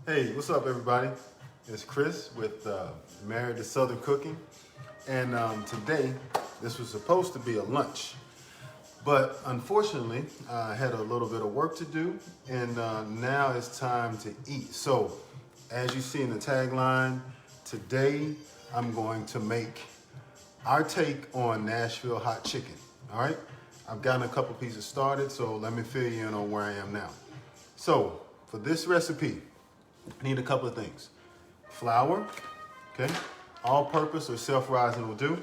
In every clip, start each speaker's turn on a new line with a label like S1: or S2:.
S1: Hey, what's up, everybody? It's Chris with Married to Southern Cooking, and today this was supposed to be a lunch, but unfortunately, I had a little bit of work to do, and now it's time to eat. So, as you see in the tagline, today I'm going to make our take on Nashville Hot Chicken. All right, I've gotten a couple pieces started, so let me fill you in on where I am now. So, for this recipe, I need a couple of things. Flour, okay? All-purpose or self-rising will do.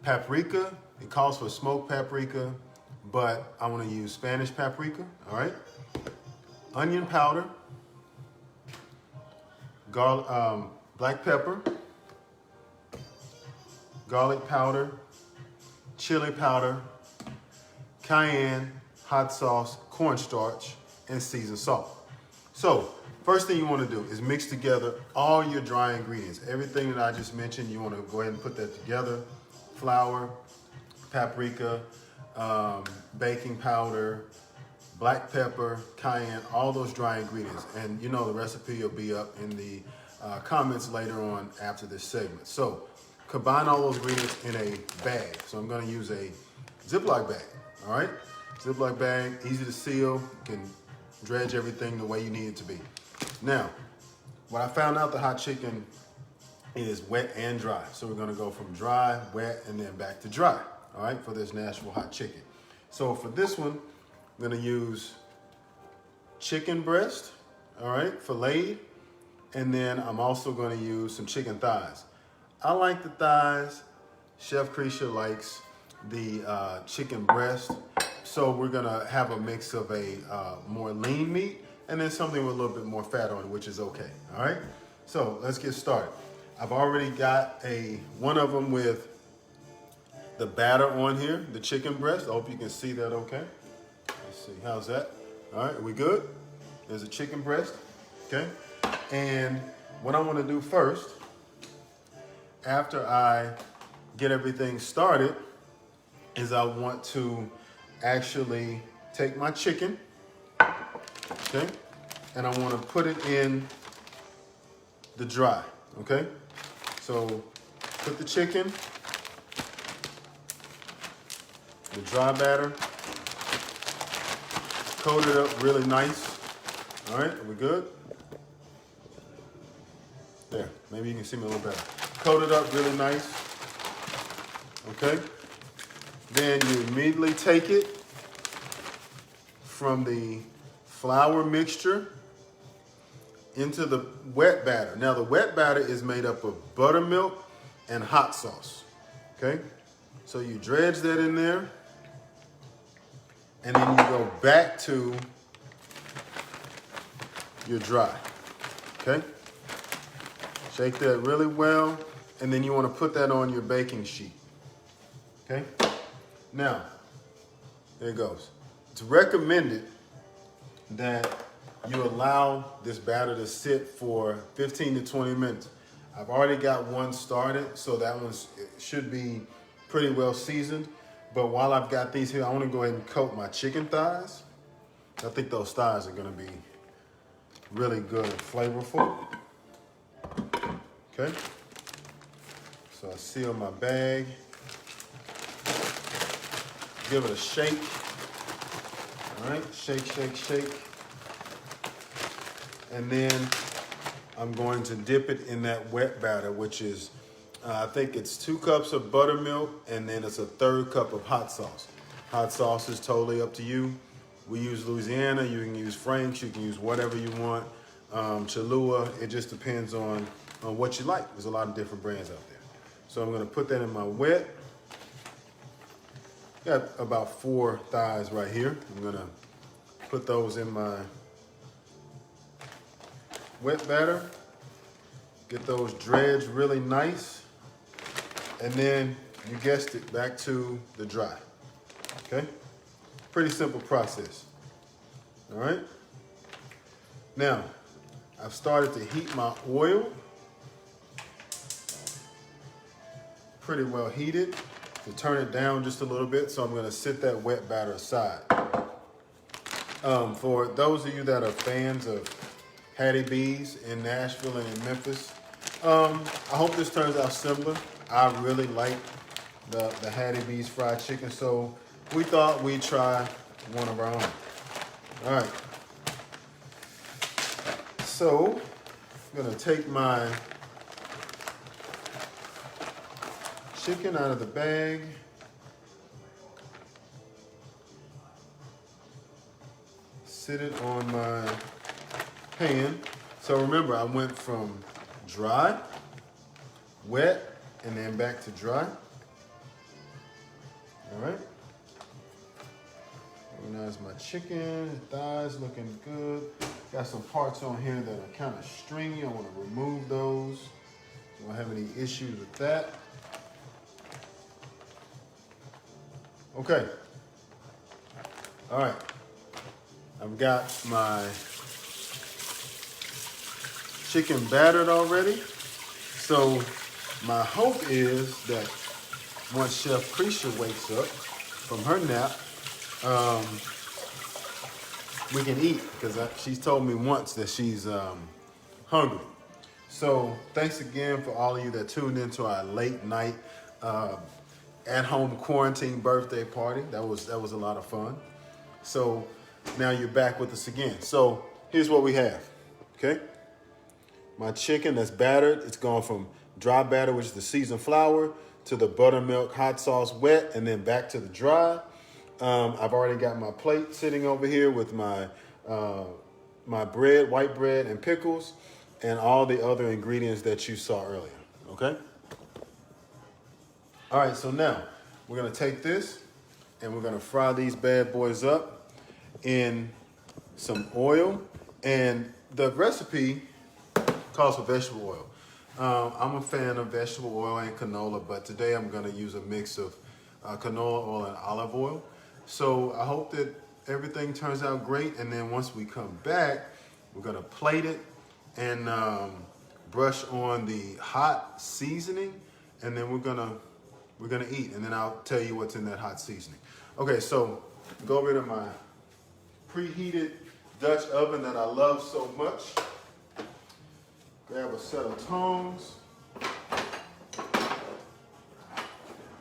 S1: Paprika, it calls for smoked paprika, but I want to use Spanish paprika, all right? Onion powder, black pepper, garlic powder, chili powder, cayenne, hot sauce, cornstarch, and seasoned salt. So, first thing you want to do is mix together all your dry ingredients. Everything that I just mentioned, you want to go ahead and put that together. Flour, paprika, baking powder, black pepper, cayenne, all those dry ingredients. And you know the recipe will be up in the comments later on after this segment. So, combine all those ingredients in a bag. So I'm going to use a Ziploc bag, all right? Ziploc bag, easy to seal, you can dredge everything the way you need it to be. Now, what I found out the hot chicken is wet and dry. So we're gonna go from dry, wet, and then back to dry, all right, for this Nashville hot chicken. So for this one, I'm gonna use chicken breast, all right, filleted, and then I'm also gonna use some chicken thighs. I like the thighs, Chef Creature likes the chicken breast. So we're gonna have a mix of a more lean meat and then something with a little bit more fat on it, which is okay, all right? So let's get started. I've already got one of them with the batter on here, the chicken breast. I hope you can see that okay. Let's see, how's that? All right, are we good? There's a chicken breast, okay? And what I wanna do first, after I get everything started, is I want to actually take my chicken, okay, and I want to put it in the dry, okay? So put the chicken, the dry batter, coat it up really nice. All right, are we good? There, maybe you can see me a little better. Coat it up really nice, okay? Then you immediately take it from the flour mixture into the wet batter. Now the wet batter is made up of buttermilk and hot sauce, okay? So you dredge that in there, and then you go back to your dry, okay? Shake that really well, and then you want to put that on your baking sheet, okay? Now, there it goes. It's recommended that you allow this batter to sit for 15 to 20 minutes. I've already got one started, so that one should be pretty well seasoned. But while I've got these here, I want to go ahead and coat my chicken thighs. I think those thighs are going to be really good and flavorful. Okay. So I seal my bag. Give it a shake. All right, shake, shake, shake. And then I'm going to dip it in that wet batter, which is, I think it's 2 cups of buttermilk, and then it's a 1/3 cup of hot sauce. Hot sauce is totally up to you. We use Louisiana, you can use Frank's, you can use whatever you want. Cholula, it just depends on what you like. There's a lot of different brands out there. So I'm gonna put that in my wet. Got about 4 thighs right here. I'm gonna put those in my wet batter. Get those dredged really nice. And then, you guessed it, back to the dry, okay? Pretty simple process, all right? Now, I've started to heat my oil. Pretty well heated. To turn it down just a little bit, so I'm gonna sit that wet batter aside. For those of you that are fans of Hattie B's in Nashville and in Memphis, I hope this turns out similar. I really like the Hattie B's fried chicken, so we thought we'd try one of our own. All right. So I'm gonna take my chicken out of the bag. Sit it on my pan. So remember, I went from dry, wet, and then back to dry. All right. Organize my chicken, thighs looking good. Got some parts on here that are kind of stringy. I want to remove those. Don't have any issues with that. Okay. All right. I've got my chicken battered already. So my hope is that once Chef Creature wakes up from her nap, we can eat, because she's told me once that she's hungry. So thanks again for all of you that tuned into our late night at-home quarantine birthday party. That was a lot of fun. So now you're back with us again. So here's what we have, okay? My chicken that's battered, it's gone from dry batter, which is the seasoned flour, to the buttermilk hot sauce wet, and then back to the dry. I've already got my plate sitting over here with my my bread, white bread, and pickles, and all the other ingredients that you saw earlier, okay? All right, so now we're gonna take this and we're gonna fry these bad boys up in some oil. And the recipe calls for vegetable oil. I'm a fan of vegetable oil and canola, but today I'm gonna use a mix of canola oil and olive oil. So I hope that everything turns out great, and then once we come back, we're gonna plate it and brush on the hot seasoning, and then we're gonna eat, and then I'll tell you what's in that hot seasoning. Okay, so go over to my preheated Dutch oven that I love so much. Grab a set of tongs.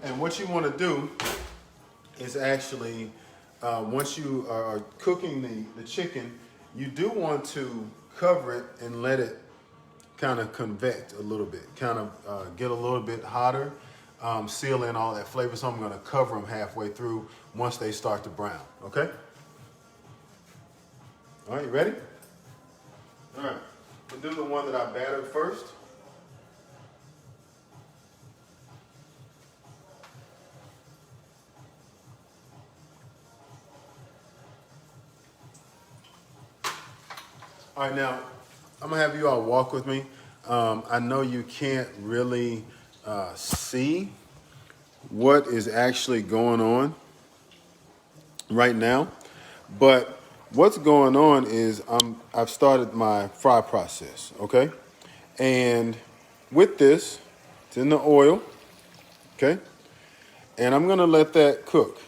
S1: And what you want to do is actually, once you are cooking the chicken, you do want to cover it and let it kind of convect a little bit, kind of get a little bit hotter, seal in all that flavor. So I'm going to cover them halfway through once they start to brown, okay? All right, you ready? All right, we'll do the one that I battered first. All right, now I'm gonna have you all walk with me. I know you can't really see what is actually going on right now, but what's going on is I've started my fry process, okay? And with this, it's in the oil, okay? And I'm gonna let that cook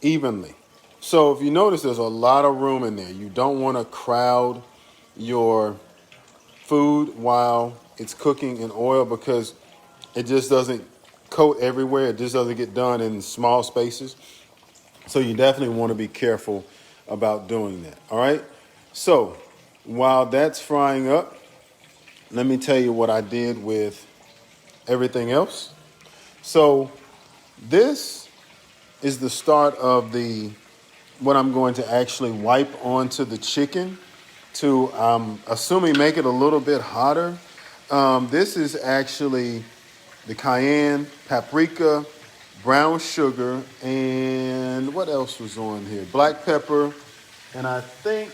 S1: evenly. So if you notice, there's a lot of room in there. You don't wanna crowd your food while it's cooking in oil, because it just doesn't coat everywhere. It just doesn't get done in small spaces. So you definitely want to be careful about doing that. All right. So while that's frying up, let me tell you what I did with everything else. So this is the start of what I'm going to actually wipe onto the chicken to, assuming, make it a little bit hotter. This is actually the cayenne, paprika, brown sugar, and what else was on here? Black pepper, and I think,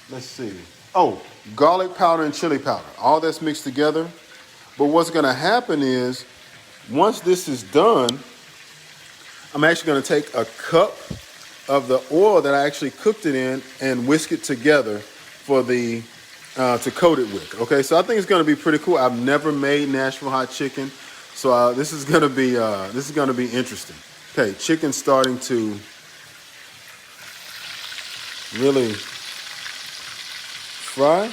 S1: let's see. Oh, garlic powder and chili powder. All that's mixed together. But what's gonna happen is, once this is done, I'm actually gonna take a cup of the oil that I actually cooked it in and whisk it together for to coat it with. Okay, so I think it's gonna be pretty cool. I've never made Nashville hot chicken, so this is gonna be interesting. Okay, chicken's starting to really fry.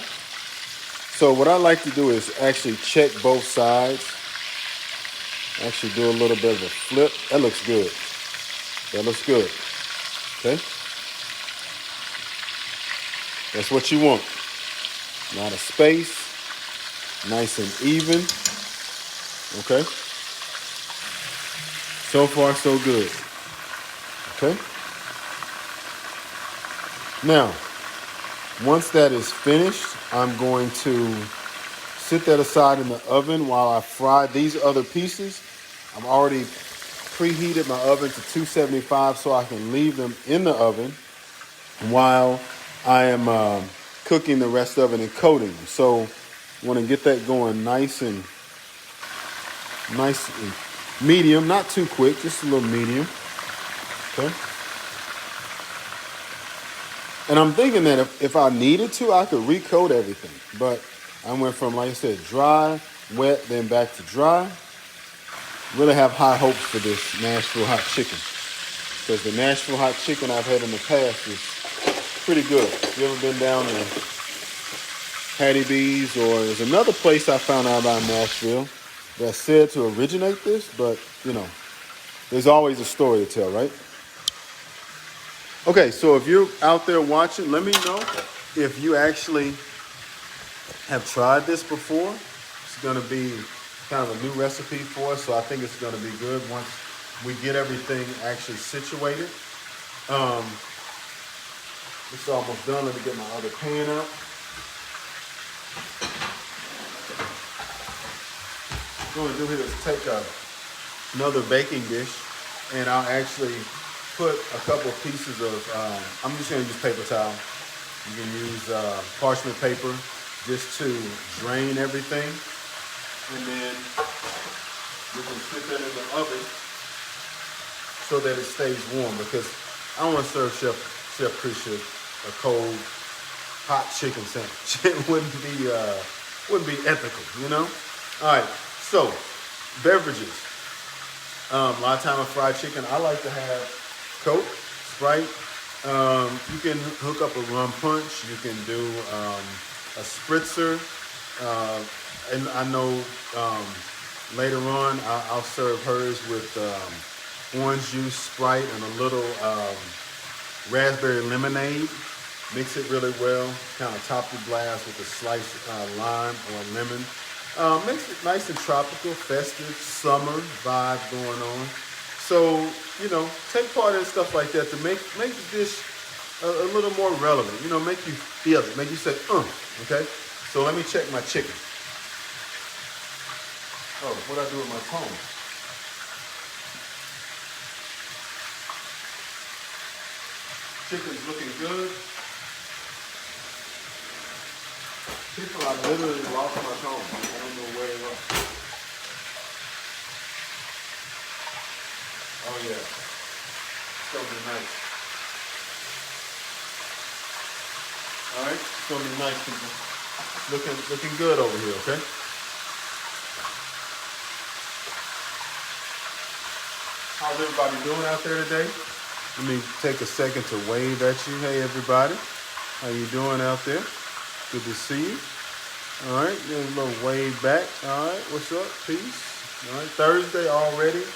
S1: So what I like to do is actually check both sides. Actually do a little bit of a flip. That looks good. That looks good. Okay? That's what you want. Not a space. Nice and even. Okay? So far, so good. Okay? Now, once that is finished, I'm going to sit that aside in the oven while I fry these other pieces. I'm already preheated my oven to 275 so I can leave them in the oven while I am cooking the rest of it and coating them. So I want to get that going nice and medium, not too quick, just a little medium. Okay. And I'm thinking that if I needed to, I could recoat everything. But I went from, like I said, dry, wet, then back to dry. Really have high hopes for this Nashville Hot Chicken. Because the Nashville Hot Chicken I've had in the past is pretty good. If you ever been down to Hattie B's, or there's another place I found out about in Nashville that's said to originate this, but, you know, there's always a story to tell, right? Okay, so if you're out there watching, let me know if you actually have tried this before. It's going to be kind of a new recipe for us, so I think it's going to be good once we get everything actually situated. It's almost done. Let me get my other pan out. What I'm going to do here is take another baking dish, and I'll actually put a couple of pieces of, I'm just going to use paper towel. You can use parchment paper just to drain everything. And then you can put that in the oven so that it stays warm, because I don't want to serve Chef Krisha a cold, hot chicken sandwich. It wouldn't be ethical, you know? All right, so beverages. A lot of time with fried chicken, I like to have Coke, Sprite. You can hook up a rum punch. You can do a spritzer. And I know later on I'll serve hers with orange juice, Sprite, and a little raspberry lemonade. Mix it really well. Kind of top the glass with a sliced lime or lemon. Makes it nice and tropical, festive, summer vibe going on. So, you know, take part in stuff like that to make the dish a little more relevant. You know, make you feel it. Make you say, okay? So let me check my chicken. Oh, what'd I do with my phone? Chicken's looking good. People, I literally lost my phone. I don't know where it was. Oh yeah, it's gonna be nice. All right, it's gonna be nice, people. Looking good over here, okay? How's everybody doing out there today? Let me take a second to wave at you. Hey everybody, how you doing out there? Good to see you. All right, there's a little wave back. All right, what's up? Peace. All right, Thursday already.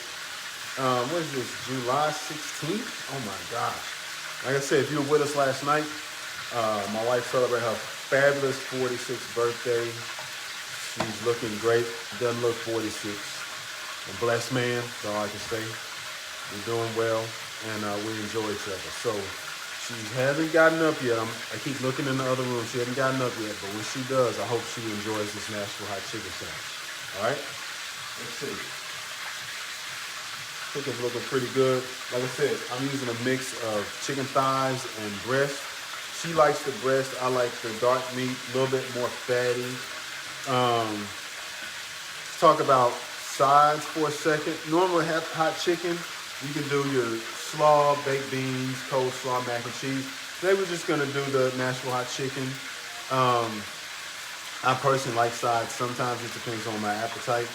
S1: What is this, July 16th? Oh my gosh. Like I said, if you were with us last night, my wife celebrated her fabulous 46th birthday. She's looking great. Doesn't look 46. A blessed man, that's all I can say. We're doing well, and we enjoy each other. So she hasn't gotten up yet. I keep looking in the other room. She hasn't gotten up yet, but when she does, I hope she enjoys this Nashville Hot Chicken sandwich. All right? Let's see. Chicken's looking pretty good. Like I said, I'm using a mix of chicken thighs and breast. She likes the breast. I like the dark meat, a little bit more fatty. Let's talk about sides for a second. Normally, hot chicken, you can do your slaw, baked beans, coleslaw, mac and cheese. Today we're just gonna do the Nashville Hot Chicken. I personally like sides. Sometimes it depends on my appetite.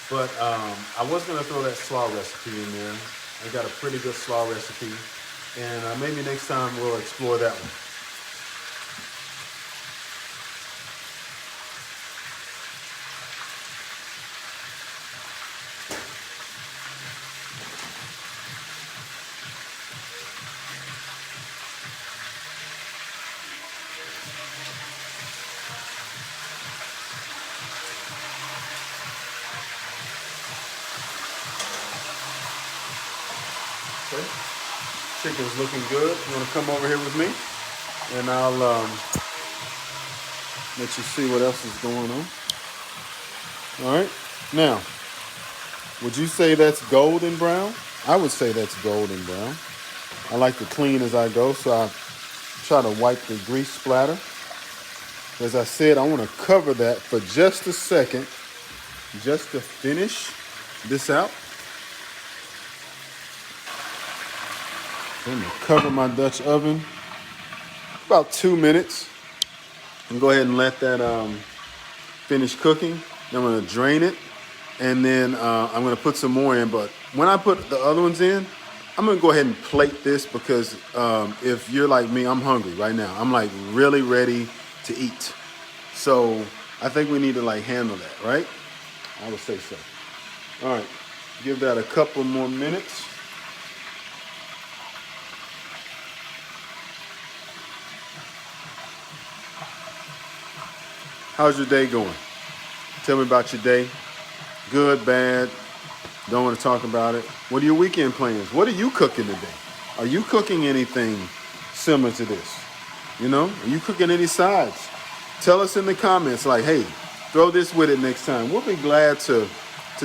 S1: But I was gonna throw that slaw recipe in there. I got a pretty good slaw recipe. And maybe next time we'll explore that one. Okay. Chicken's looking good. You want to come over here with me? And I'll let you see what else is going on. All right. Now, would you say that's golden brown? I would say that's golden brown. I like to clean as I go, so I try to wipe the grease splatter. As I said, I want to cover that for just a second, just to finish this out. I'm going to cover my Dutch oven about 2 minutes and go ahead and let that finish cooking. Then I'm going to drain it, and then I'm going to put some more in. But when I put the other ones in, I'm going to go ahead and plate this because if you're like me, I'm hungry right now. I'm like really ready to eat. So I think we need to like handle that, right? I would say so. All right, give that a couple more minutes. How's your day going? Tell me about your day. Good, bad, don't want to talk about it. What are your weekend plans? What are you cooking today? Are you cooking anything similar to this? You know, are you cooking any sides? Tell us in the comments, like, hey, throw this with it next time. We'll be glad to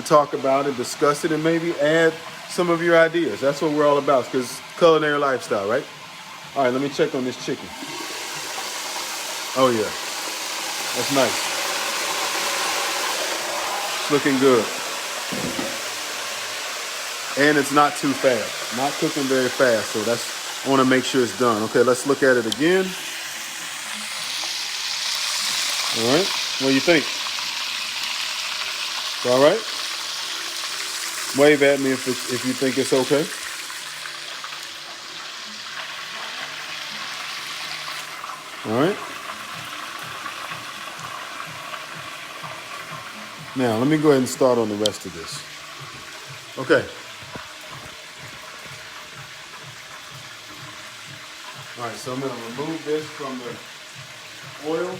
S1: talk about it, discuss it, and maybe add some of your ideas. That's what we're all about, because culinary lifestyle, right? All right, let me check on this chicken. Oh, yeah. That's nice. It's looking good. And it's not too fast. Not cooking very fast, so I want to make sure it's done. Okay, let's look at it again. All right, what do you think? All right? Wave at me if you think it's okay. All right. Now, let me go ahead and start on the rest of this. Okay. All right, so I'm going to remove this from the oil.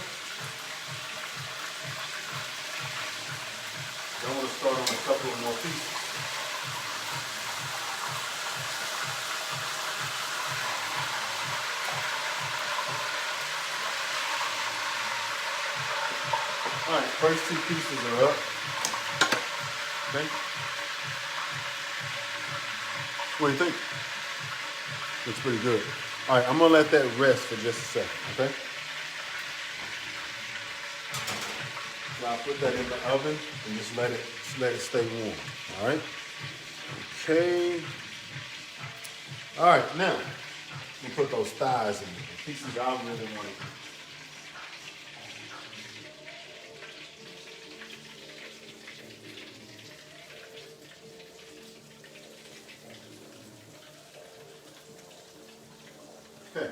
S1: I want to start on a couple of more pieces. All right, first 2 pieces are up. Okay. What do you think? Looks pretty good. All right, I'm gonna let that rest for just a second, okay? So I'll put that in the oven and just let it stay warm. All right. Okay. All right, now we put those thighs in, the pieces I really want. Okay.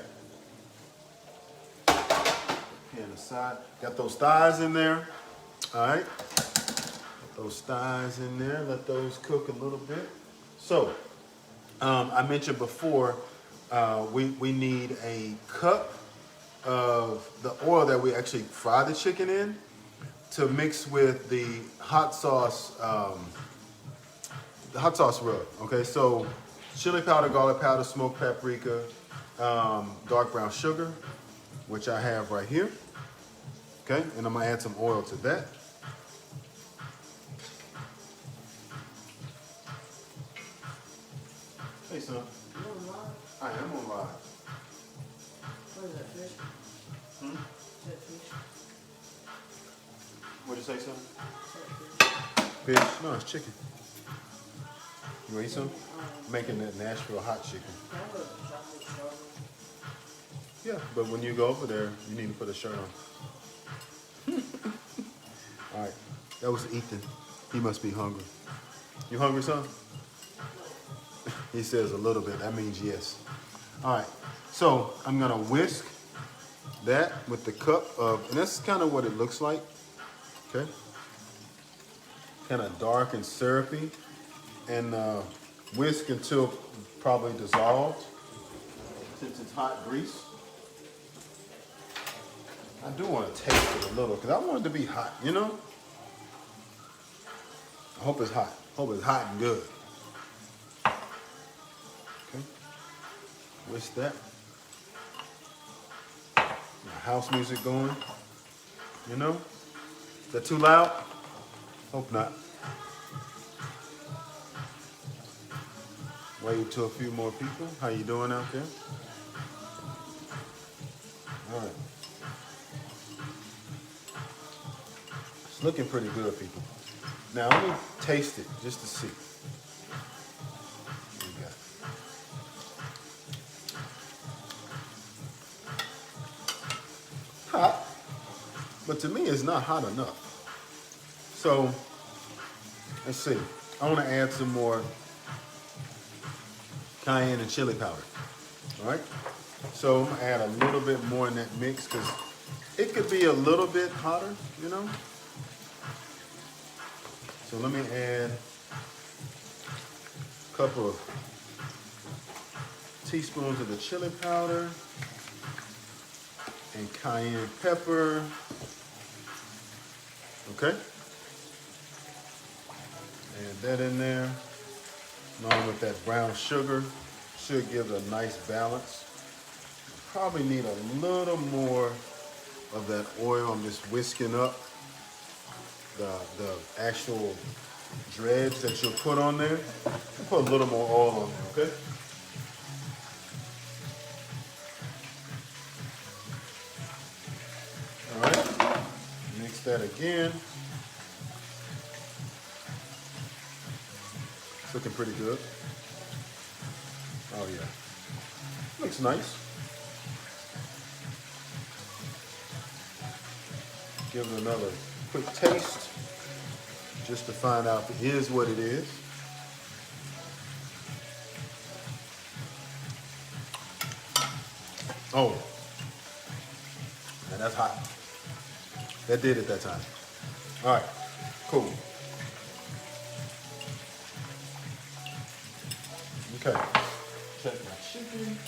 S1: Hand aside. Got those thighs in there. All right. Put those thighs in there. Let those cook a little bit. So, I mentioned before, we need a cup of the oil that we actually fry the chicken in to mix with the hot sauce rub. Okay, so chili powder, garlic powder, smoked paprika, dark brown sugar, which I have right here. Okay, and I'm gonna add some oil to that. Hey, son. You on live? I am on live.
S2: What is that, fish?
S1: Hmm?
S2: Is that fish?
S1: What'd you say, son?
S2: Is that fish?
S1: Fish? No, it's chicken. You want to eat some? Making that Nashville Hot Chicken.
S2: Can I put a chocolate shirt on?
S1: Yeah, but when you go over there, you need to put a shirt on. All right, that was Ethan. He must be hungry. You hungry, son? He says a little bit. That means yes. All right, so I'm gonna whisk that with the cup of, and that's kind of what it looks like. Okay, kind of dark and syrupy, and whisk until probably dissolved. Since it's hot grease, I do want to taste it a little because I want it to be hot, you know? I hope it's hot. Hope it's hot and good. Okay. Whisk that. House music going. You know? Is that too loud? Hope not. Wave to a few more people. How you doing out there? All right. It's looking pretty good, people. Now let me taste it just to see. What we got? Hot, but to me it's not hot enough. So let's see. I want to add some more cayenne and chili powder. All right. So I'm gonna add a little bit more in that mix because it could be a little bit hotter, you know. So let me add a couple of teaspoons of the chili powder and cayenne pepper. Okay. Add that in there. Along with that brown sugar. Should give it a nice balance. Probably need a little more of that oil. I'm just whisking up the actual dreads that you'll put on there. And put a little more oil on there, okay? All right, mix that again. It's looking pretty good. Oh yeah, looks nice. Give it another quick taste just to find out if it is what it is. Oh, man, that's hot. That did it that time. All right, cool. Okay, check my chicken.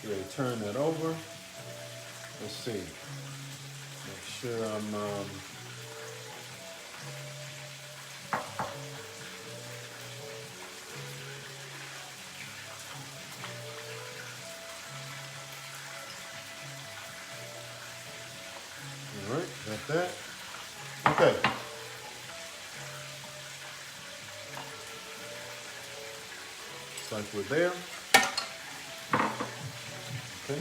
S1: Get ready to turn that over. Let's see. Make sure I'm all right, got that. Okay. It's like we're there. Okay.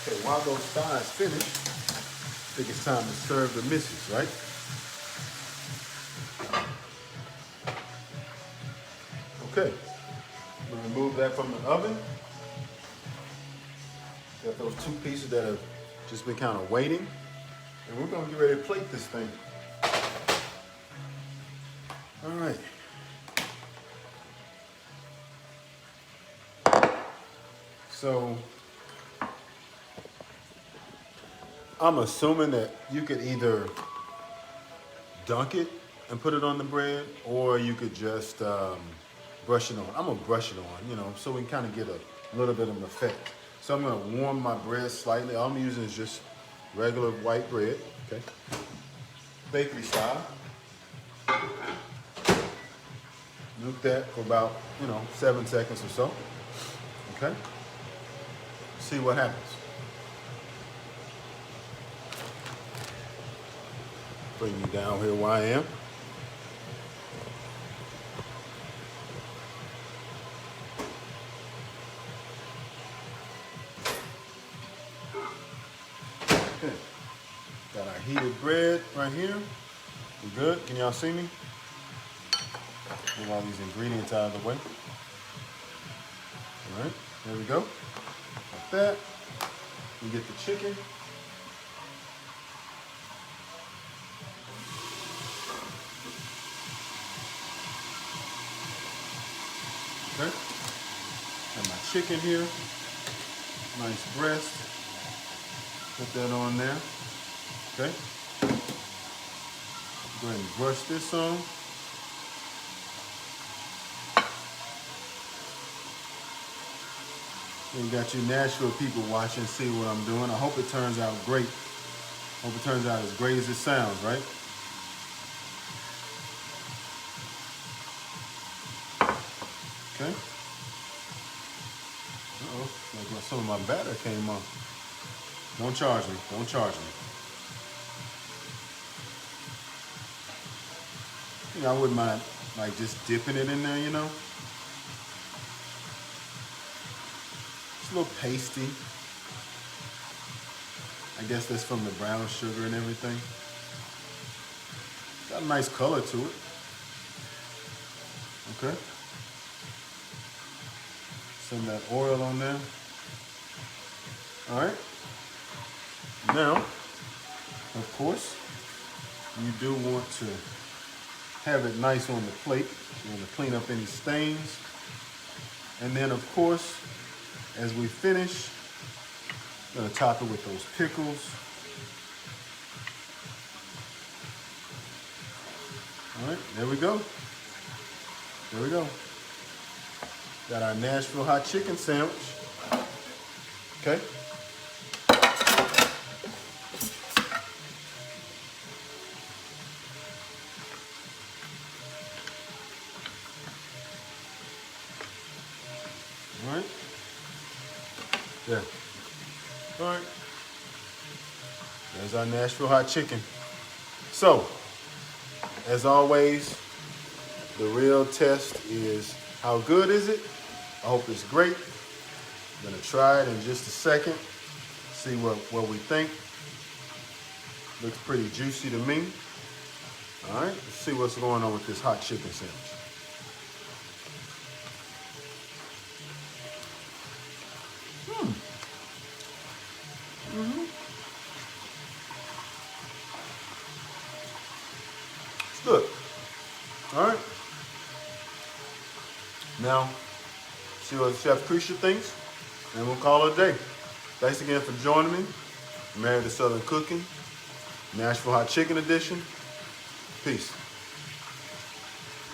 S1: Okay, while those thighs finish, I think it's time to serve the misses, right? Okay, we'll remove that from the oven. Got those two pieces that have just been kind of waiting. And we're gonna get ready to plate this thing. All right. So, I'm assuming that you could either dunk it and put it on the bread, or you could just brush it on. I'm gonna brush it on, you know, so we can kind of get a little bit of an effect. So I'm gonna warm my bread slightly. All I'm using is just regular white bread, okay? Bakery style. Nuke that for about, 7 seconds or so, okay? See what happens. Bring you down here where I am. Okay. Got our heated bread right here. We good? Can y'all see me? Move all these ingredients out of the way. All right, there we go. Like that. We get the chicken. Okay. Got my chicken here. Nice breast. Put that on there. Okay. Go ahead and brush this on. You got you Nashville people watching, see what I'm doing. I hope it turns out great. Hope it turns out as great as it sounds, right? Okay. Uh-oh, like some of my batter came off. Don't charge me, don't charge me. I wouldn't mind like just dipping it in there, you know? It's a little pasty. I guess that's from the brown sugar and everything. Got a nice color to it. Okay. Some of that oil on there. All right. Now, of course, you do want to have it nice on the plate. You want to clean up any stains. And then, of course, as we finish, I'm going to top it with those pickles. All right, there we go. There we go. Got our Nashville Hot Chicken sandwich. Okay. All right. There. All right. There's our Nashville Hot Chicken. So, as always, the real test is how good is it? I hope it's great. I'm gonna try it in just a second, see what we think. Looks pretty juicy to me. All right, let's see what's going on with this hot chicken sandwich. It's good. All right. Now, see what Chef Creature thinks, and we'll call it a day. Thanks again for joining me. Married to Southern Cooking, Nashville Hot Chicken edition. Peace.